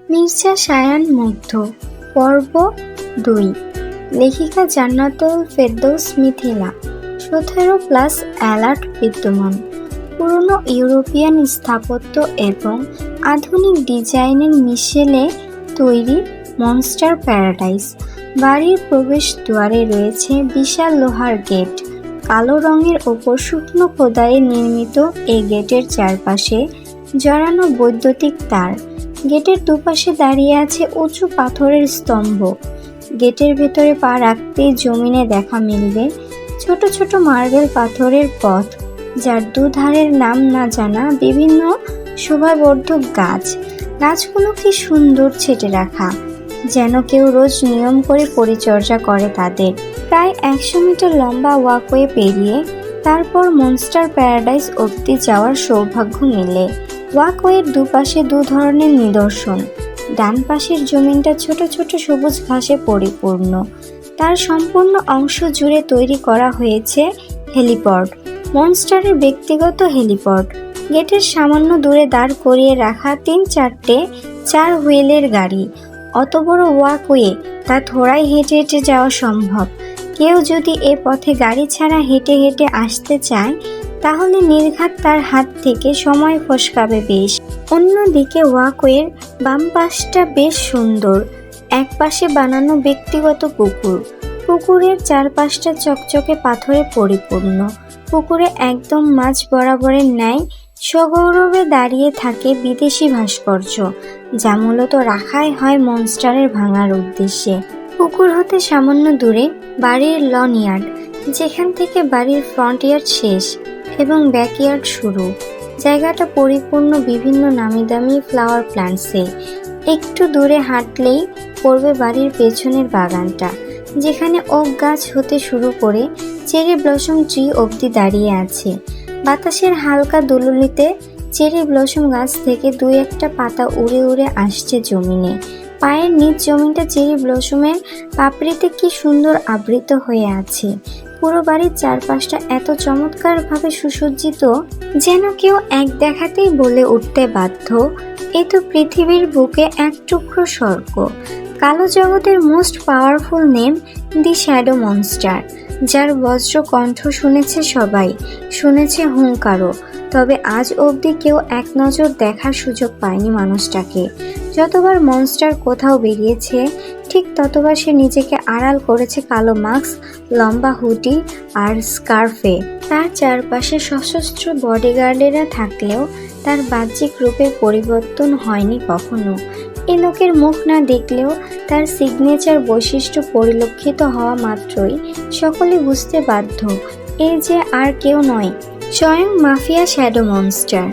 মির্জা শায়ান মুগ্ধ পর্ব ২ লেখিকা জান্নাতুল ফেরদৌস মিথিলা ১৭+ অ্যালার্ট বিদ্যমান। পুরনো ইউরোপিয়ান স্থাপত্য এবং আধুনিক ডিজাইনের মিশেলে তৈরি মনস্টার প্যারাডাইস। বাড়ির প্রবেশ দুয়ারে রয়েছে বিশাল লোহার গেট। কালো রঙের ওপর শুকনো খোদাইয়ে নির্মিত এই গেটের চারপাশে জড়ানো বৈদ্যুতিক তার। গেটের দুপাশে দাঁড়িয়ে আছে উঁচু পাথরের স্তম্ভ। গেটের ভেতরে পা রাখতেই জমিনে দেখা মিলবে ছোট ছোট মার্বেল পাথরের পথ, যার দুধারের নাম না জানা বিভিন্ন শোভাবর্ধক গাছ। গাছগুলো কি সুন্দর ছেটে রাখা, যেন কেউ রোজ নিয়ম করে পরিচর্যা করে তাদের। প্রায় ১০০ মিটার লম্বা ওয়াকওয়ে পেরিয়ে তারপর মনস্টার প্যারাডাইস অবধি যাওয়ার সৌভাগ্য মেলে। ওয়াকওয়ের দুপাশে দু ধরনের নিদর্শন। ডান পাশের জমিনটা ছোট ছোট সবুজ ঘাসে পরিপূর্ণ। তার সম্পূর্ণ অংশ জুড়ে তৈরি করা হয়েছে হেলিপড, মনস্টারের ব্যক্তিগত হেলিপড। গেটের সামান্য দূরে দাঁড় করিয়ে রাখা ৩-৪টে ৪ হুইলের গাড়ি। অত বড় ওয়াকওয়ে, তা থোড়াই হেঁটে হেঁটে যাওয়া সম্ভব। কেউ যদি এ পথে গাড়ি ছাড়া হেঁটে হেঁটে আসতে চায়, তাহলে নির্ঘাত তার হাত থেকে সময় ফসকাবে বেশ। অন্যদিকে ওয়াকওয়ের বাম পাশটা বেশ সুন্দর। এক পাশে বানানো ব্যক্তিগত পুকুর। পুকুরের চারপাশটা চকচকে পাথরে পরিপূর্ণ। পুকুরে একদম মাঝ বরাবরের ন্যায় সগৌরবে দাঁড়িয়ে থাকে বিদেশি ভাস্কর্য, যা মূলত রাখাই হয় মনস্টারের ভাঙার উদ্দেশ্যে। পুকুর হতে সামান্য দূরে বাড়ির লন ইয়ার্ড, যেখান থেকে বাড়ির ফ্রন্ট ইয়ার্ড শেষ এবং ব্যাকইয়ার্ড শুরু। জায়গাটা পরিপূর্ণ বিভিন্ন নামি দামি ফ্লাওয়ার প্ল্যান্টসে। একটু দূরে হাঁটলেই পড়বে বাড়ির পেছনের বাগানটা, যেখানে ওক গাছ হতে শুরু করে চেরি ব্লসম ট্রি অবধি দাঁড়িয়ে আছে। বাতাসের হালকা দুলুলিতে চেরি ব্লসম গাছ থেকে দুই একটা পাতা উড়ে উড়ে আসছে জমিনে। পায়ের নিচ জমিটা চেরি ব্লসমের পাপড়িতে কি সুন্দর আবৃত হয়ে আছে। পুরো বাড়ির চারপাশটা এত চমৎকারভাবে সুসজ্জিত, যেন কেউ এক দেখাতেই বলে উঠতে বাধ্য, এ তো পৃথিবীর বুকে এক টুকরো স্বর্গ। কালো জগতের মোস্ট পাওয়ারফুল নেম দি শ্যাডো মনস্টার, যার বজ্র কণ্ঠ শুনেছে সবাই, শুনেছে হুঙ্কারও। তবে আজ অবধি কেউ এক নজর দেখার সুযোগ পায়নি মানুষটাকে। যতবার মনস্টার কোথাও বেরিয়েছে, ঠিক ততবার সে নিজেকে আড়াল করেছে কালো মাস্ক, লম্বা হুডি আর স্কার্ফে। তার চারপাশে সশস্ত্র বডিগার্ডেরা থাকলেও তার বাহ্যিক রূপের পরিবর্তন হয়নি কখনো। এ লোকের মুখ না দেখলেও তার সিগনেচার বৈশিষ্ট্য পরিলক্ষিত হওয়া মাত্রই সকলে বুঝতে বাধ্য, এ যে আর কেউ নয়, স্বয়ং মাফিয়া শ্যাডো মনস্টার।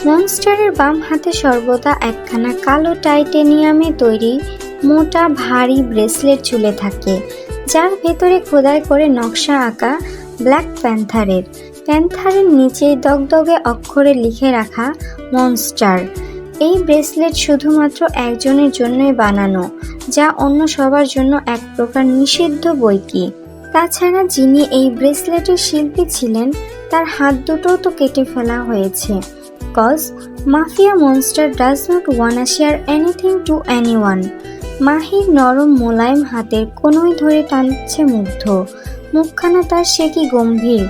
মনস্টারের বাম হাতে সর্বদা একখানা কালো টাইটেনিয়ামে তৈরি মোটা ভারী ব্রেসলেট ঝুলে থাকে, যার ভেতরে খোদাই করে নকশা আঁকা ব্ল্যাক প্যান্থারের নিচেই দগদগে অক্ষরে লিখে রাখা মনস্টার। এই ব্রেসলেট শুধুমাত্র একজনের জন্যই বানানো, যা অন্য সবার জন্য এক প্রকার নিষিদ্ধ বৈকি। তাছাড়া যিনি এই ব্রেসলেটের শিল্পী ছিলেন, তার হাত দুটোও তো কেটে ফেলা হয়েছে। Cause mafia monster does not wanna share anything to anyone. Mahir নরম মোলায়েম হাতের কোনোই ধরে টানছে মুগ্ধ। মুখখানা তার সে কি গম্ভীর।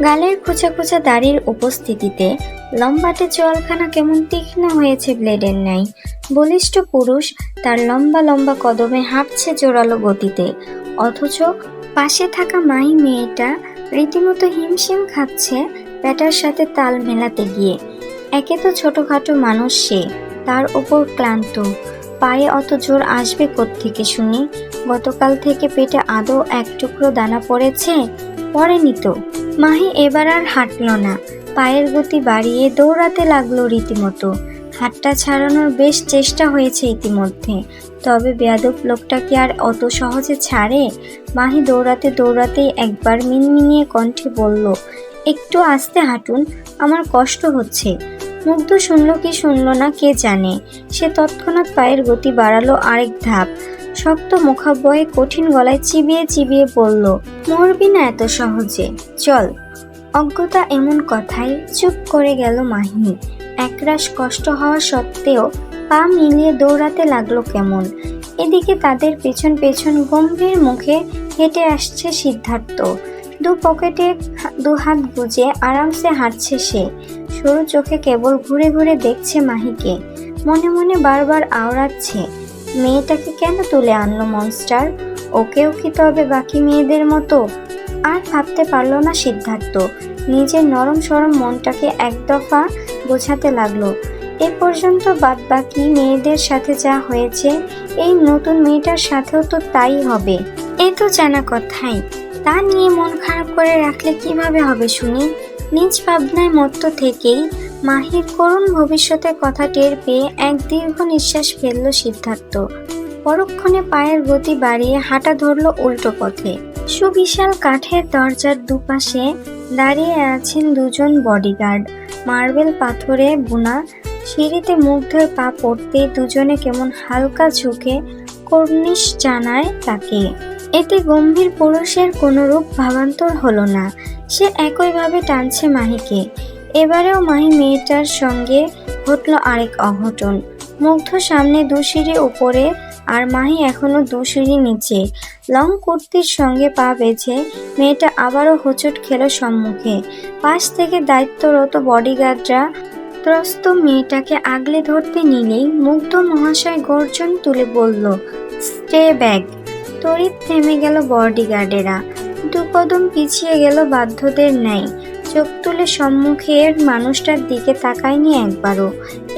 গালের খোঁচা খোঁচা দাড়ির উপস্থিতিতে লম্বাটে চোয়ালখানা কেমন তীক্ষ্ণ হয়েছে ব্লেডের ন্যায়। বলিষ্ঠ পুরুষ তার লম্বা লম্বা কদমে হাঁটছে জোরালো গতিতে, অথচ পাশে থাকা মাহি মেয়েটা রীতিমতো হিমশিম খাচ্ছে ব্যাটার সাথে তাল মেলাতে গিয়ে। একে তো ছোটখাটো মানুষ সে, তার ওপর ক্লান্ত। পায়ে অত জোর আসবে কোত্থেকে শুনি? গতকাল থেকে পেটে আদৌ এক টুকরো দানা পড়েছে? পড়েনি তো। মাহি এবার আর হাঁটল না, পায়ের গতি বাড়িয়ে দৌড়াতে লাগলো রীতিমতো। হাতটা ছাড়ানোর বেশ চেষ্টা হয়েছে ইতিমধ্যে, তবে বেয়াদব লোকটা কি আর অত সহজে ছাড়ে? মাহি দৌড়াতে দৌড়াতেই একবার মিনমিনিয়ে কণ্ঠে বলল, একটু আস্তে হাঁটুন, আমার কষ্ট হচ্ছে। মুগ্ধ শুনল কি শুনল না কে জানে, সে তৎক্ষণাৎ পায়ের গতি বাড়ালো আরেক ধাপ। শক্ত মুখাবয়ে কঠিন গলায় চিবিয়ে চিবিয়ে বলল, মরবি না এত সহজে, চল। অজ্ঞতা এমন কথায় চুপ করে গেল মাহি। একরাশ কষ্ট হওয়া সত্ত্বেও পা মিলিয়ে দৌড়াতে লাগলো কেমন। এদিকে তাদের পেছন পেছন গম্ভীর মুখে হেঁটে আসছে সিদ্ধার্থ। দু পকেটে দু হাত গুজে আরামসে হাঁটছে সে। সরু চোখে কেবল ঘুরে ঘুরে দেখছে মাহিকে, মনে মনে বারবার আওড়াচ্ছে, মেয়েটাকে কেন তুলে আনলো মনস্টার? ওকেও কি তবে বাকি মেয়েদের মতো? আর ভাবতে পারল না সিদ্ধার্থ, নিজের নরম সরম মনটাকে এক দফা বোঝাতে লাগলো। এ পর্যন্ত বাদ বাকি মেয়েদের সাথে যা হয়েছে, এই নতুন মেয়েটার সাথেও তো তাই হবে। এ তো জানা কথাই। তা নিয়ে মন খারাপ করে রাখলে কিভাবে হবে শুনি? নিজ ভাবনায় মত্ত থেকেই মাহির করুণ ভবিষ্যতের কথা টের পেয়ে এক দীর্ঘ নিঃশ্বাস ফেলল সিদ্ধার্থ। পরক্ষণে পায়ের গতি বাড়িয়ে হাঁটা ধরল উল্টো পথে। সুবিশাল কাঠের দরজার দুপাশে দাঁড়িয়ে আছেন দুজন বডিগার্ড। মার্বেল পাথরে বোনা সিঁড়িতে মুগ্ধের পা পড়তে দুজনে কেমন হালকা ঝুঁকে কর্নিশ জানায় তাকে। এতে গম্ভীর পুরুষের কোনো রূপ ভাবান্তর হলো না। সে একইভাবে টানছে মাহিকে। এবারেও মাহি মেয়েটার সঙ্গে ঘটল আরেক অঘটন। মুগ্ধ সামনে 2 সিঁড়ি উপরে আর মাহি এখনো 2 সিঁড়ি নিচে। লং কুর্তির সঙ্গে পা বেঁধে মেয়েটা আবারও হোঁচট খেল সম্মুখে। পাশ থেকে দায়িত্বরত বডিগার্ডরা ত্রস্ত মেয়েটাকে আগলে ধরতে নিলেই মুগ্ধ মহাশয় গর্জন তুলে বলল, স্টে ব্যাক। তড়িৎ থেমে গেল বডিগার্ডেরা। 2 কদম পিছিয়ে গেল বাধ্যদের ন্যায়। চোখ তুলে সম্মুখের মানুষটার দিকে তাকায়নি একবারও।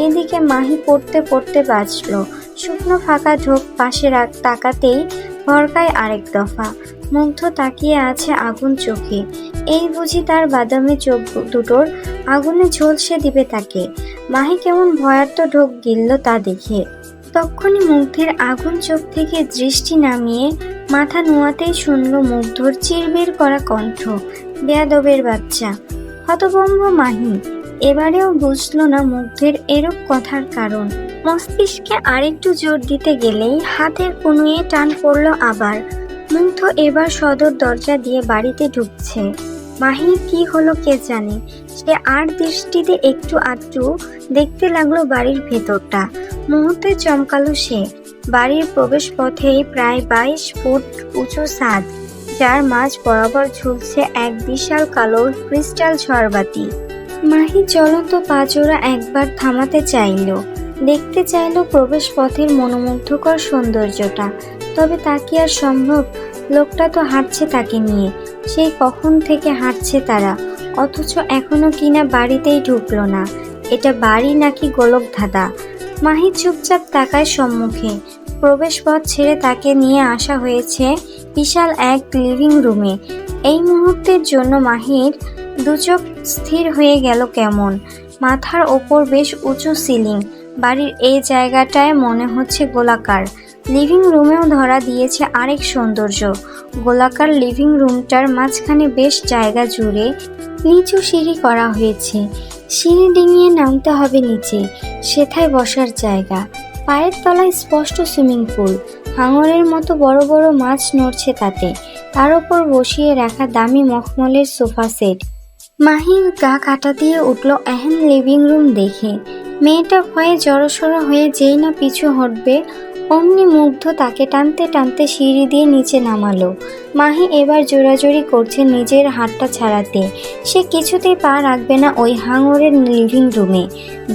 এদিকে মাহি পড়তে পড়তে বাঁচল। শুকনো ফাঁকা ঢোক পাশে তাকাতেই ভরকায় আরেক দফা। মুগ্ধ তাকিয়ে আছে আগুন চোখে। এই বুঝি তার বাদামি চোখ দুটোর আগুনে ঝলসে দিবে তাকে। মাহি কেমন ভয়ার্ত ঢোক গিলল তা দেখে। তক্ষুনি মুগ্ধের আগুন চোখ থেকে দৃষ্টি নামিয়ে মাথা নোয়াতেই শুনল মুগ্ধর চিরবির করা কণ্ঠ, বেয়াদবের বাচ্চা। হতভম্ব মাহি এবারেও বুঝল না মুগ্ধের এরূপ কথার কারণ। মস্তিষ্কে আরেকটু জোর দিতে গেলেই হাতের কনুয়ে টান পড়ল আবার। মুগ্ধ এবার সদর দরজা দিয়ে বাড়িতে ঢুকছে। মাহির কি হলো কে জানে। সে আর দৃষ্টিতে একটু আধটু দেখতে লাগলো বাড়ির ভেতরটা। মুহূর্তে চমকালো সে। বাড়ির প্রবেশ পথেই প্রায় 22 ফুট উঁচু ছাদ, যার মাঝ বরাবর ঝুলছে এক বিশাল কালো ক্রিস্টাল ঝড়বাতি। মাহি চলন্ত পাজোড়া একবার থামাতে চাইল, দেখতে চাইল প্রবেশ পথের মনোমুগ্ধকর সৌন্দর্যটা। তবে তা কি আর সম্ভব? লোকটা তো হাঁটছে তাকে নিয়ে, সেই কখন থেকে হাঁটছে তারা, অথচ এখনো কিনা বাড়িতেই ঢুকলো না। এটা বাড়ি নাকি গোলক ধাঁধা? মাহি চুপচাপ তাকায় সম্মুখে। প্রবেশ পথ ছেড়ে তাকে নিয়ে আসা হয়েছে বিশাল এক লিভিং রুমে। এই মুহূর্তের জন্য মাহির দুচোখ স্থির হয়ে গেল কেমন। মাথার ওপর বেশ উঁচু সিলিং। বাড়ির এই জায়গাটায় মনে হচ্ছে গোলাকার। লিভিং রুমেও ধরা দিয়েছে আরেক সৌন্দর্য। গোলাকার লিভিং রুমটার মাঝখানে বেশ জায়গা জুড়ে নিচু সিঁড়ি করা হয়েছে। সিঁড়ি ডিঙিয়ে নামতে হবে নিচে, সেথায় বসার জায়গা। পায়ের তলায় স্পষ্ট সুইমিং পুল। হাঙরের মতো বড় বড় মাছ নড়ছে তাতে। তার ওপর বসিয়ে রাখা দামি মখমলের সোফা সেট। মাহির গা কাটা দিয়ে উঠল এহেন লিভিং রুম দেখে। মেয়েটা ভয়ে জড়সড় হয়ে যেই না পিছু হটবে, অমনি মুগ্ধ তাকে টানতে টানতে সিঁড়ি দিয়ে নিচে নামালো। মাহি এবার জোরাজোরি করছে নিজের হাতটা ছাড়াতে। সে কিছুতেই পা রাখবে না ওই হাঙরের লিভিং রুমে।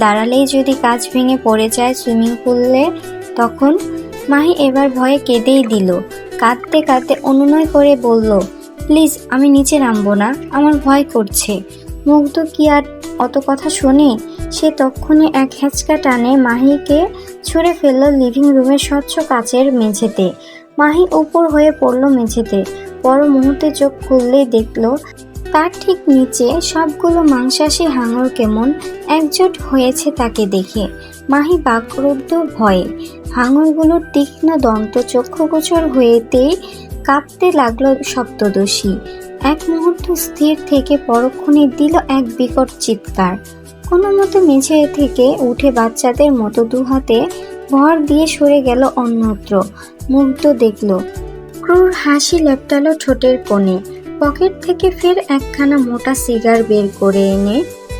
দাঁড়ালেই যদি কাঁচ ভেঙে পড়ে যায় সুইমিং পুলে, তখন? মাহি এবার ভয়ে কেঁদেই দিল। কাঁদতে কাঁদতে অনুনয় করে বলল, প্লিজ আমি নিচে নামবো না, আমার ভয় করছে। মুগ্ধ কি আর অত কথা শোনে? সে তক্ষুনি এক হ্যাঁচকা টানে মাহিকে ছুঁড়ে ফেলল লিভিং রুমের স্বচ্ছ কাচের মেঝেতে। মাহি উপর হয়ে পড়ল মেঝেতে। পর মুহূর্তে চোখ খুললেই দেখল তার ঠিক নিচে সবগুলো মাংসাশী হাঙর কেমন একজোট হয়েছে তাকে দেখে। মাহি বাকরুদ্ধ ভয়ে। হাঙরগুলোর তীক্ষ্ণ দন্ত চক্ষুগোচর হয়েতেই কাঁপতে লাগলো সপ্তদশী। এক মুহূর্ত স্থির থেকে পরক্ষণে দিল এক বিকট চিৎকার। কোনো মতে মেঝে থেকে উঠে বাচ্চাদের মতো 2 হাতে ভর দিয়ে সরে গেল অন্যত্র। মুগ্ধ দেখল ক্রূর হাসি লেপটালো ঠোঁটের কোণে। পকেট থেকে ফের একখানা মোটা সিগার বের করে এনে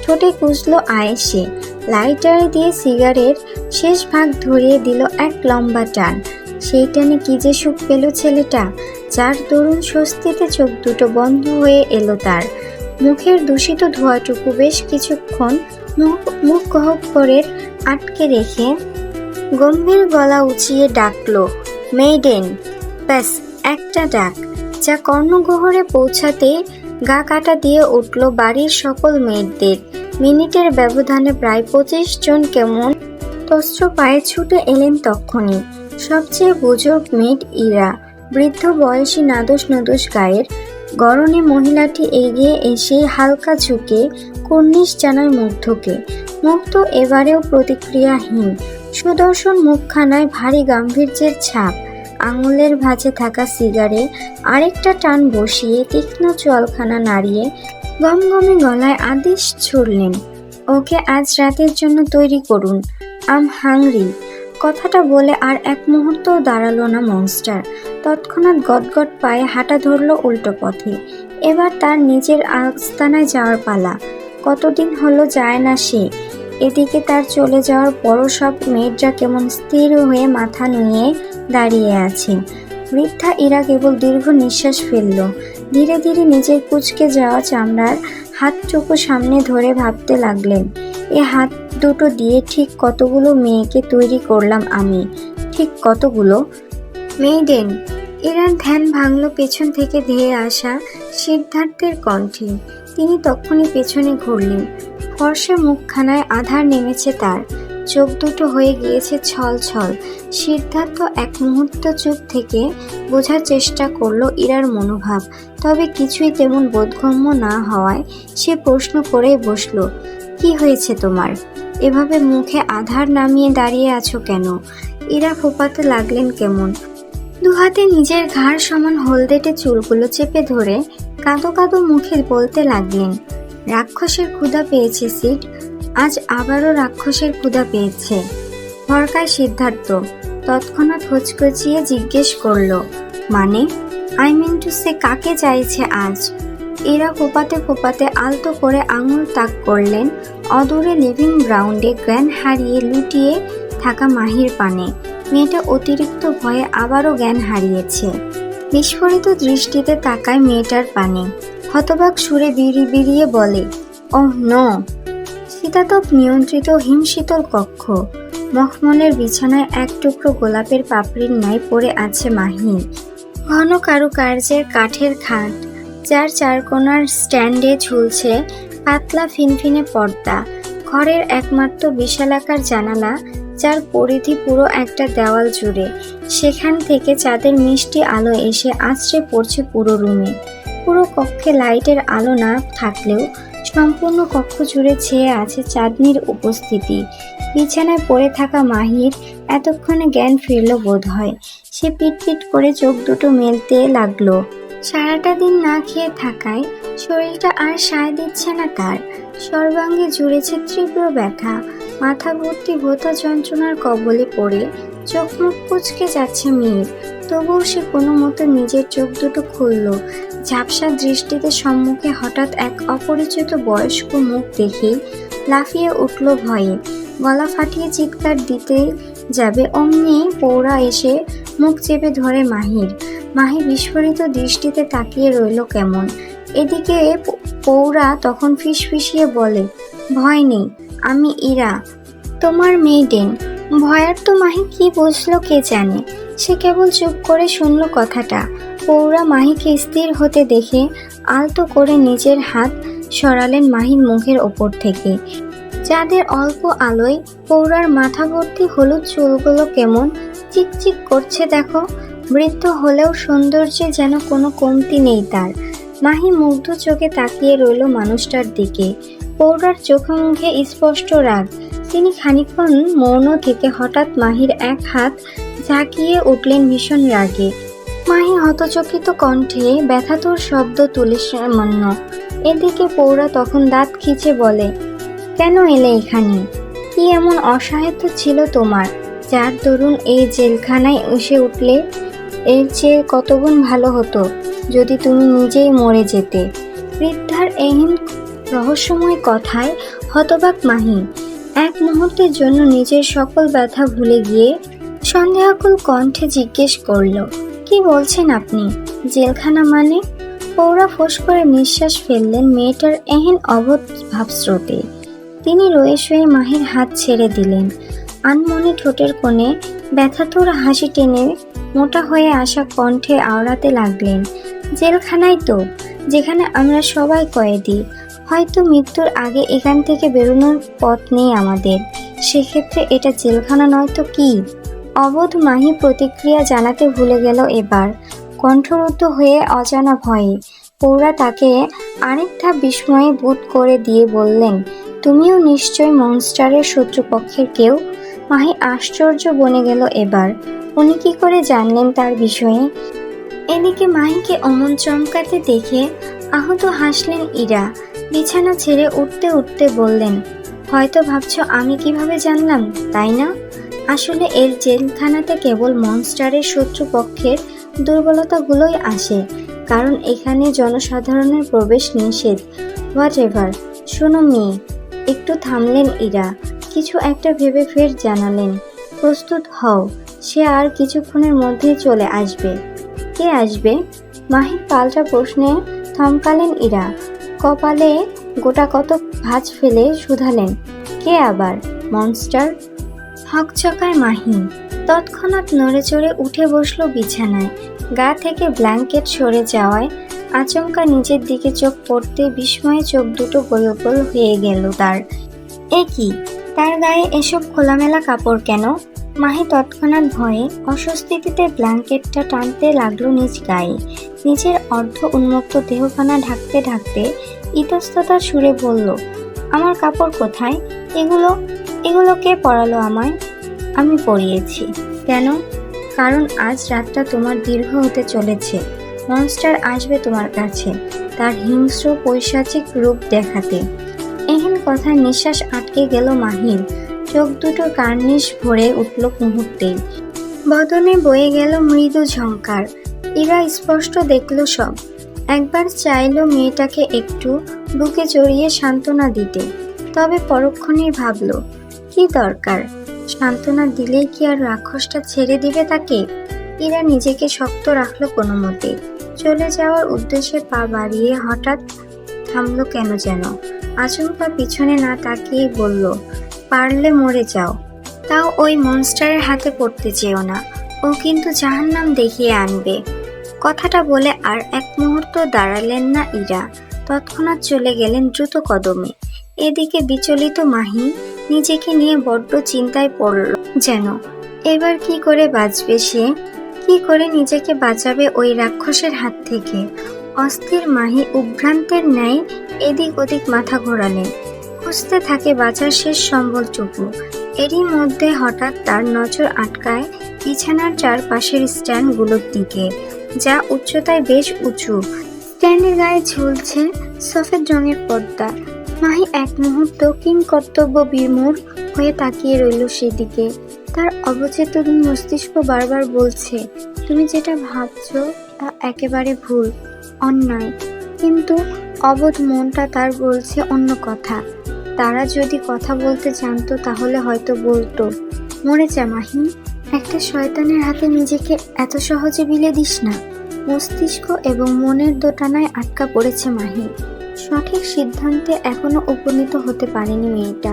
ঠোঁটে কুঁচলো আয়েশে। লাইটার দিয়ে সিগারেট শেষ ভাগ ধরিয়ে দিল এক লম্বা টান। সেই টানে কি যে সুখ পেল ছেলেটা, যার দরুন স্বস্তিতে চোখ দুটো বন্ধ হয়ে এলো তার। মুখের দূষিত ধোঁয়াটুকু বেশ কিছুক্ষণ মুখ গহ্বরের আটকে রেখে গম্ভীর গলা উঁচিয়ে ডাকলো, মেইডেন। ব্যাস একটা ডাক, যা কর্ণগহ্বরে পৌঁছাতেই গা কাটা দিয়ে উঠল বাড়ির সকল মেয়েদের। মিনিটের ব্যবধানে প্রায় 25 জন কেমন তস্ত্র পায়ে ছুটে এলেন তক্ষণি। সবচেয়ে বুজুর্গ মেয়েড ইরা। বৃদ্ধ বয়সী নাদোষ নদোষ গায়ের গরনে মহিলাটি এগিয়ে এসে হালকা ঝুঁকে কুর্নিশ জানায় মুগ্ধকে। মুগ্ধ এবারেও প্রতিক্রিয়াহীন। সুদর্শন মুখখানায় ভারী গাম্ভীর্যের ছাপ। আঙুলের ভাঁজে থাকা সিগারে আরেকটা টান বসিয়ে তীক্ষ্ণ চোয়ালখানা নাড়িয়ে গমগমে গলায় আদেশ ছুড়লেন, ওকে আজ রাতের জন্য তৈরি করুন। আম হাংরি। কথাটা বলে আর এক মুহূর্তও দাঁড়ালো না মনস্টার। তৎক্ষণাৎ গটগট পায়ে হাঁটা ধরল উল্টো পথে। এবার তার নিজের আস্তানায় যাওয়ার পালা। কতদিন হলো যায় না সে। এদিকে তার চলে যাওয়ার পরও সব মেয়েরা কেমন স্থির হয়ে মাথা নুয়ে দাঁড়িয়ে আছে। বৃদ্ধা ইরা কেবল দীর্ঘ নিঃশ্বাস ফেলল। ধীরে ধীরে নিজের কুঁচকে যাওয়া চামড়ার হাতটুকু সামনে ধরে ভাবতে লাগলেন, এ হাত দুটো দিয়ে ঠিক কতগুলো মেয়েকে তৈরি করলাম আমি, ঠিক কতগুলো। মেইডেন। ইরার ধ্যান ভাঙল পেছন থেকে ধেয়ে আসা সিদ্ধার্থের কণ্ঠে। তিনি তখনই পেছনে ঘুরলেন। ফর্সা মুখখানায় আধার নেমেছে তার, চোখ দুটো হয়ে গিয়েছে ছল ছল। সিদ্ধার্থ এক মুহূর্ত চুপ থেকে বোঝার চেষ্টা করলো ইরার মনোভাব, তবে কিছুই তেমন বোধগম্য না হওয়ায় সে প্রশ্ন করেই বসল, কি হয়েছে তোমার? এভাবে মুখে আধার নামিয়ে দাঁড়িয়ে আছো কেন? ইরা ফোপাতে লাগলেন কেমন। দুহাতে নিজের ঘাড় সমান হলদেটে চুলগুলো চেপে ধরে কাঁদো কাঁদো মুখে বলতে লাগলেন, রাক্ষসের ক্ষুধা পেয়েছে সিড, আজ আবারও রাক্ষসের ক্ষুধা পেয়েছে। ভরকায় সিদ্ধার্থ। তৎক্ষণাৎ হচকচিয়ে জিজ্ঞেস করলো, মানে? আই মিন টু সে, কাকে চাইছে আজ? এরা ফোপাতে ফোপাতে আলতো করে আঙুল তাক করলেন অদূরে লিভিং গ্রাউন্ডে জ্ঞান হারিয়ে লুটিয়ে থাকা মাহির পানে। মেয়েটা অতিরিক্ত ভয়ে আবারও জ্ঞান হারিয়েছে। বিস্ফোরিত দৃষ্টিতে তাকায় মেয়েটার পানে। হতবাক সুরে বিড়িয়ে বলে, ওহ নো। শীতাতপ নিয়ন্ত্রিত হিমশীতল কক্ষ। মখমলের বিছানায় এক টুকরো গোলাপের পাপড়ির ন্যায় পড়ে আছে মাহি। ঘন কারুকার্যের কাঠের খাট, যার চারকোনার স্ট্যান্ডে ঝুলছে পাতলা ফিনফিনে পর্দা। ঘরের একমাত্র বিশালাকার জানালা, যার পরিধি পুরো একটা দেওয়াল জুড়ে। সেখান থেকে চাঁদের মিষ্টি আলো এসে আছড়ে পড়ছে পুরো রুমে। পুরো কক্ষে লাইটের আলো না থাকলেও সম্পূর্ণ কক্ষ জুড়ে ছেয়ে আছে চাঁদনির উপস্থিতি। বিছানায় পড়ে থাকা মাহির এতক্ষণে জ্ঞান ফিরল বোধ হয়। সে পিটপিট করে চোখ দুটো মেলতে লাগলো। সারাটা দিন না খেয়ে থাকায় শরীরটা আর সায় দিচ্ছে না তার। সর্বাঙ্গে জুড়েছে তীব্র ব্যথা। মাথা ভর্তি ভোঁতা যন্ত্রণার কবলে পড়ে চোখ মুখ কুঁচকে যাচ্ছে মেয়ের। তবুও সে কোনো মতো নিজের চোখ দুটো খুলল। ঝাপসা দৃষ্টিতে সম্মুখে হঠাৎ এক অপরিচিত বয়স্ক মুখ দেখেই লাফিয়ে উঠল ভয়ে। গলা ফাটিয়ে চিৎকার দিতে যাবে অমনি পৌরা এসে মুখ চেপে ধরে মাহির। মাহি বিস্ফোরিত দৃষ্টিতে তাকিয়ে রইল কেমন। এদিকে পৌরা তখন ফিসফিসিয়ে বলে, ভয় নেই, আমি ইরা, তোমার মেইডেন। ভয়ার তো মাহি কি বুঝলো কে জানে। সে কেবল চুপ করে শুনল কথাটা। পৌরা মাহিকে স্থির হতে দেখে আলতো করে নিজের হাত সরালেন মাহির মুখের ওপর থেকে। যাদের অল্প আলোয় পৌরার মাথা ভর্তি হলুদ চুলগুলো কেমন চিকচিক করছে দেখো। বৃদ্ধ হলেও সৌন্দর্যে যেন কোনো কমতি নেই তার। মাহি মুগ্ধ চোখে তাকিয়ে রইল মানুষটার দিকে। পৌরার চোখে মুখে স্পষ্ট রাগ। তিনি খানিকক্ষণ মৌন থেকে হঠাৎ মাহির এক হাত ঝাঁকিয়ে উঠলেন ভীষণ রাগে। মাহি হতচকিত কণ্ঠে ব্যথাতুর শব্দ তুলে সামান্য। এদিকে পৌরা তখন দাঁত খিচে বলে, কেন এলে এখানে? কি এমন অসহায়ত্ব ছিল তোমার, যার দরুন এই জেলখানায় এসে উঠলে? এর চেয়ে কতগুণ ভালো হতো যদি তুমি নিজেই মরে যেতে। বৃদ্ধার এহেন রহস্যময় কথায় হতবাক মাহি এক মুহূর্তের জন্য নিজের সকল ব্যথা ভুলে গিয়ে সন্দেহাকুল কণ্ঠে জিজ্ঞেস করল, কি বলছেন আপনি? জেলখানা মানে? পৌরা ফোঁস করে নিঃশ্বাস ফেললেন মেয়েটার এহেন অবোধ ভাবস্রোতে। তিনি রয়ে শুয়ে মাহির হাত ছেড়ে দিলেন। আনমনে ঠোঁটের কোণে ব্যথাতুর হাসি টেনে মোটা হয়ে আসা কণ্ঠে আওড়াতে লাগলেন, জেলখানায় তো, যেখানে আমরা সবাই কয়েদি। হয়তো মৃত্যুর আগে এখান থেকে বেরোনোর পথ নেই আমাদের। সেক্ষেত্রে এটা জেলখানা নয় তো কি? অবোধ মাহি প্রতিক্রিয়া জানাতে ভুলে গেল এবার, কণ্ঠরুদ্ধ হয়ে অজানা ভয়ে। পৌরা তাকে আরেক ধাপ বিস্ময়ে বোধ করে দিয়ে বললেন, তুমিও নিশ্চয় মনস্টারের শত্রুপক্ষের কেউ? মাহি আশ্চর্য বনে গেল এবার, উনি কি করে জানলেন তার বিষয়ে? এদিকে মাহিকে অমন চমকাতে দেখে আহত হাসলেন ইরা। বিছানা ছেড়ে উঠতে উঠতে বললেন, হয়তো ভাবছো আমি কিভাবে জানলাম, তাই না? আসলে এর জেলখানাতে কেবল মনস্টারের শত্রুপক্ষের দুর্বলতাগুলোই আসে, কারণ এখানে জনসাধারণের প্রবেশ নিষেধ। What ever. শোনো মেয়ে। একটু থামলেন ইরা, কিছু একটা ভেবে ফের জানালেন, প্রস্তুত হও, সে আর কিছুক্ষণের মধ্যেই চলে আসবে। কে আসবে? মাহির পাল্টা প্রশ্নে থমকালেন ইরা। কপালে গোটা কত ভাঁজ ফেলে শুধালেন, কে আবার? মনস্টার? হকচকায় মাহি। তৎক্ষণাৎ নড়ে চড়ে উঠে বসল বিছানায়। গা থেকে ব্ল্যাঙ্কেট সরে যাওয়ায় আচমকা নিজের দিকে চোখ পড়তে বিস্ময়ে চোখ দুটো গোল গোল হয়ে গেল তার। এ কি, তার গায়ে এসব খোলামেলা কাপড় কেন? মাহি তৎক্ষণাৎ ভয়ে অস্বস্তিতে ব্ল্যাঙ্কেটটা টানতে লাগলো নিজ গায়ে। নিজের অর্ধ উন্মুক্ত দেহখানা ঢাকতে ঢাকতে ইতস্ততার সুরে বলল, আমার কাপড় কোথায়? এগুলো এগুলো কে পরালো আমায়? আমি পরিয়েছি। কেন? কারণ আজ রাতটা তোমার দীর্ঘ হতে চলেছে। মনস্টার আসবে তোমার কাছে, তার হিংস্র পৈশাচিক রূপ দেখাতে। এহেন কথায় নিঃশ্বাস আটকে গেল মাহির। চোখ দুটো কার্নিশ ভরে উঠল মুহূর্তেই। বদনে বয়ে গেল মৃদু ঝংকার। ইরা স্পষ্ট দেখল সব। একবার চাইল মেয়েটাকে একটু বুকে জড়িয়ে সান্ত্বনা দিতে, তবে পরক্ষণেই ভাবল, কি দরকার? সান্ত্বনা দিলেই কি আর রাক্ষসটা ছেড়ে দিবে তাকে? ইরা নিজেকে শক্ত রাখলো কোনো মতে। চলে যাওয়ার উদ্দেশ্যে পা বাড়িয়ে হঠাৎ থামলো কেন যেন। আচমকা পিছনে না তাকিয়ে বলল, পারলে মরে যাও, তাও ওই মনস্টারের হাতে পড়তে চেও না, ও কিন্তু জাহান্নাম দেখিয়ে আনবে। কথাটা বলে আর এক মুহূর্ত দাঁড়ালেন না ইরা। তৎক্ষণাৎ চলে গেলেন দ্রুত কদমে। এদিকে বিচলিত মাহি নিজেকে নিয়ে বড্ড চিন্তায় পড়ল যেন। এবার কি করে বাঁচবে সে? কি করে নিজেকে বাঁচাবে ওই রাক্ষসের হাত থেকে? অস্থির মাহি উদ্ভ্রান্তের ন্যায় এদিক ওদিক মাথা ঘোরালেন, খুঁজতে থাকে বাঁচার শেষ সম্বলটুকু। এরই মধ্যে হঠাৎ তার নজর আটকায় বিছানার চারপাশের স্ট্যান্ডগুলোর দিকে, যা উচ্চতায় বেশ উঁচু। স্ট্যান্ডের গায়ে ঝুলছে সফেদ রঙের পর্দা। মাহি এক মুহূর্ত কিংকর্তব্য বিমূঢ় হয়ে তাকিয়ে রইল সেদিকে। তার অবচেতন মস্তিষ্ক বারবার বলছে, তুমি যেটা ভাবছো তা একেবারে ভুল, অন্যায়। কিন্তু অবোধ মনটা তার বলছে অন্য কথা। তারা যদি কথা বলতে জানতো তাহলে হয়তো বলতো, মরে যা মাহি, একটা শয়তানের হাতে নিজেকে এত সহজে বিলে দিস না। মস্তিষ্ক এবং মনের দোটানায় আটকা পড়েছে মাহি। সঠিক সিদ্ধান্তে এখনো উপনীত হতে পারেনি মেয়েটা।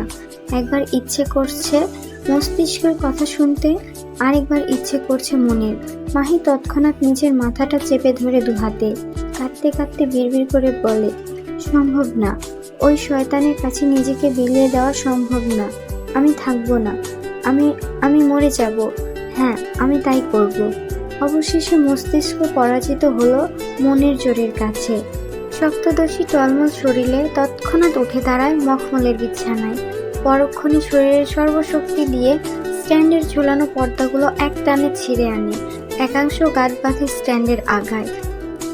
একবার ইচ্ছে করছে মস্তিষ্কের কথা শুনতে, আরেকবার ইচ্ছে করছে মনের। মাহি তৎক্ষণাৎ নিজের মাথাটা চেপে ধরে দুহাতে কাঁদতে কাঁদতে বিড়বিড় করে বলে, সম্ভব না, ওই শয়তানের কাছে নিজেকে বিলিয়ে দেওয়া সম্ভব না। আমি থাকবো না, আমি মরে যাব। হ্যাঁ, আমি তাই করব। অবশেষে মস্তিষ্ক পরাজিত হলো মনের জোরের কাছে। সপ্তদশী টলমল শরীরে তৎক্ষণাৎ উঠে দাঁড়ায় মখমলের বিছানায়। পরক্ষণে শরীরের সর্বশক্তি দিয়ে স্ট্যান্ডের ঝুলানো পর্দাগুলো এক টানে ছিঁড়ে আনে। একাংশ গাঁট বাঁধে স্ট্যান্ডের আগায়,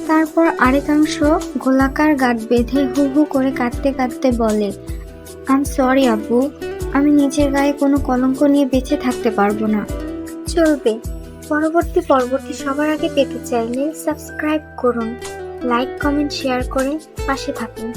তারপর আরেকাংশ গোলাকার গাঁট বেঁধে হু হু করে কাঁদতে কাঁদতে বলে, আই এম সরি আব্বু, আমি নিজের গায়ে কোনো কলঙ্ক নিয়ে বেঁচে থাকতে পারবো না। চলবে। পরবর্তী পর্বটি সবার আগে পেতে চাইলে সাবস্ক্রাইব করুন, লাইক কমেন্ট শেয়ার করে পাশে থাকুন।